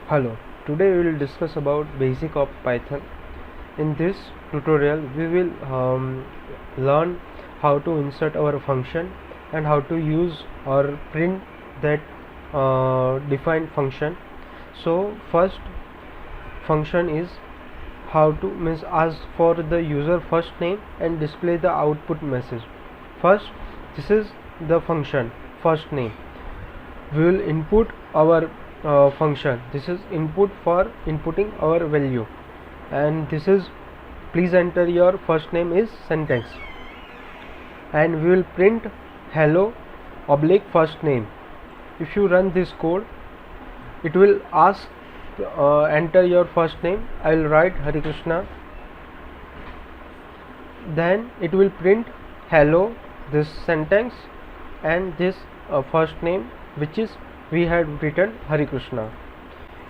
Hello, today we will discuss about basic of Python. In this tutorial we will learn how to insert our function and how to use or print that defined function. So first function is how to means ask for the user first name and display the output message. First, this is the function first name. We will input our function. This is input for inputting our value, and this is please enter your first name is syntax, and we will print hello oblique first name. If you run this code, it will ask enter your first name. I will write Hari Krishna, then it will print hello this sentence and this first name, which is we had written Hari Krishna.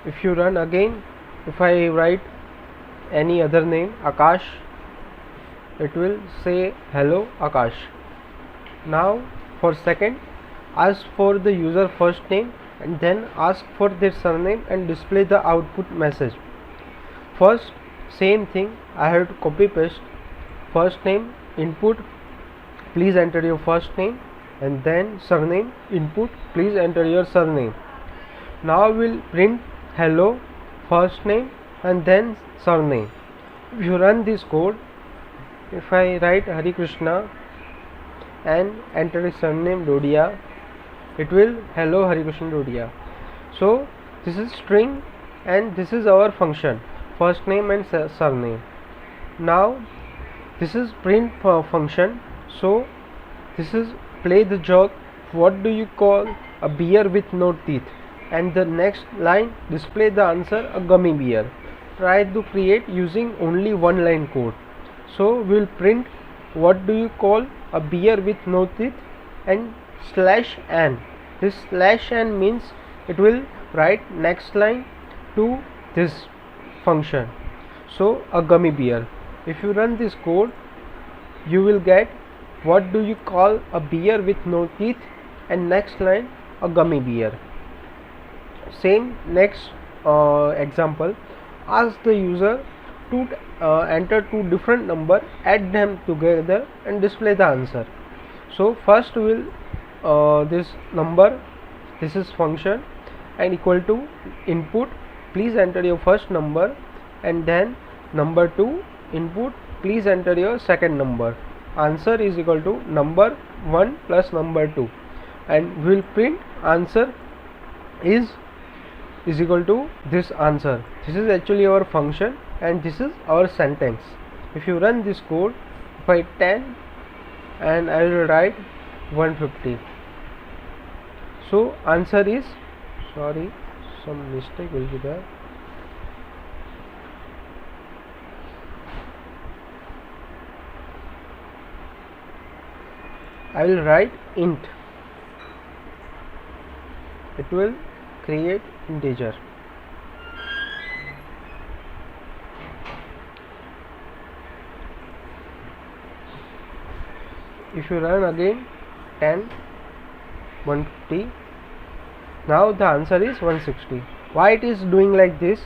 If you run again, if I write any other name Akash, it will say hello Akash. Now for second, ask for the user first name and then ask for their surname and display the output message. First, same thing, I have to copy paste first name input please enter your first name, and then surname input please enter your surname. Now we'll print hello first name and then surname. If you run this code, if I write Hari Krishna and enter his surname Dodia, it will hello Hari Krishna Dodia. So this is string and this is our function first name and surname. Now this is print function. So this is play the joke, what do you call a beer with no teeth, and the next line display the answer a gummy bear. Try to create using only one line code. So we will print what do you call a beer with no teeth and /n. This /n means it will write next line to this function, so a gummy bear. If you run this code, you will get what do you call a beer with no teeth and next line a gummy bear. Same next example, ask the user to enter two different number, add them together and display the answer. So first we will this number, this is function, and equal to input please enter your first number, and then number 2 input please enter your second number. Answer is equal to number 1 plus number 2, and we will print answer is equal to this answer. This is actually our function and this is our sentence. If you run this code by 10 and I will write 150, so answer is, sorry, some mistake will be there. I will write int, it will create integer. If you run again 10 150, now the answer is 160. Why it is doing like this?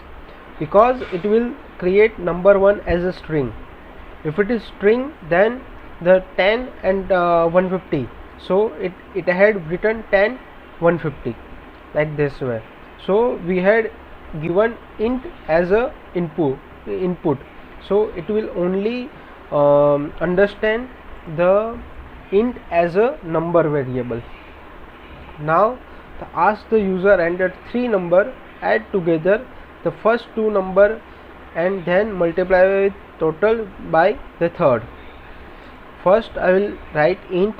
Because it will create number 1 as a string. If it is string, then the 10 and 150, so it had written 10 150 like this way. So we had given int as a input, so it will only understand the int as a number variable. Now ask the user enter 3 number, add together the first 2 number and then multiply with total by the third. First I will write int,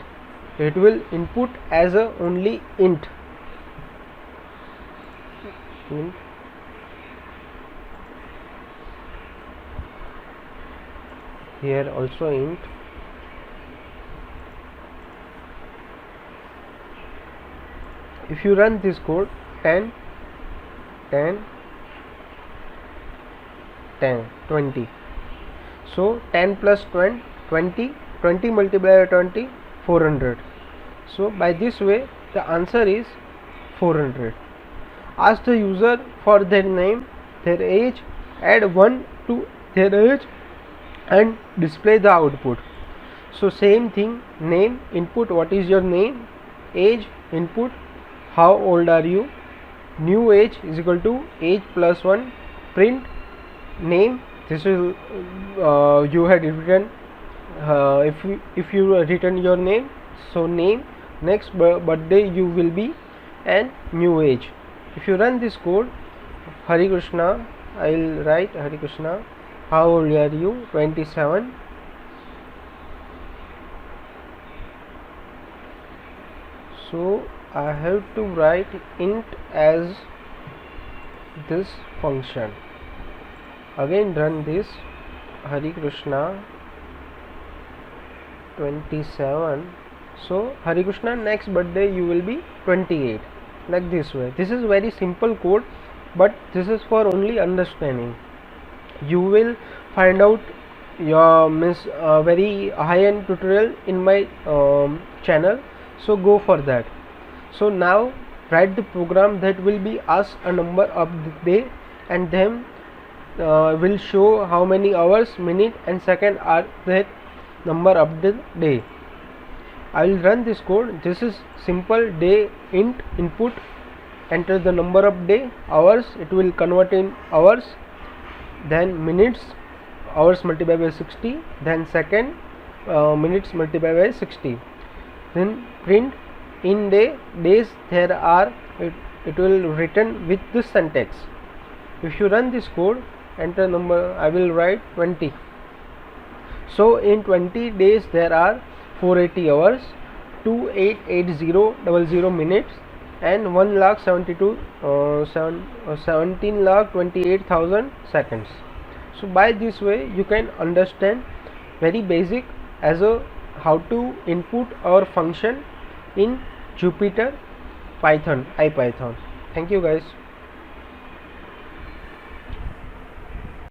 it will input as a only int. Here also int. If you run this code 10 10 10 20, so 10 plus 20 20 multiplied by 20 400. So by this way the answer is 400. ask the user for their name, their age, add 1 to their age and display the output. So same thing, name input, what is your name, age input, how old are you, new age is equal to age plus 1, print name, this is you had written, if you written your name, so name, next birthday you will be, and new age. If you run this code, Hari Krishna, I will write Hari Krishna, how old are you, 27. So I have to write int as this function. Again run this, Hari Krishna 27. So Hari Krishna, next birthday you will be 28, like this way. This is very simple code, but this is for only understanding. You will find out your very high-end tutorial in my channel, so go for that. So now write the program that will be ask a number of the day, and then will show how many hours, minute and second are that number of the day. I will run this code. This is simple, day int input, enter the number of day, hours, it will convert in hours, then minutes, hours multiplied by 60, then second, minutes multiplied by 60, then print in day, days there are, it will written with this syntax. If you run this code, enter number, I will write 20. So in 20 days there are 480 hours, 288000 minutes, and 17,28,000 seconds. So by this way you can understand very basic as a how to input our function in Jupyter Python, IPython. Thank you guys.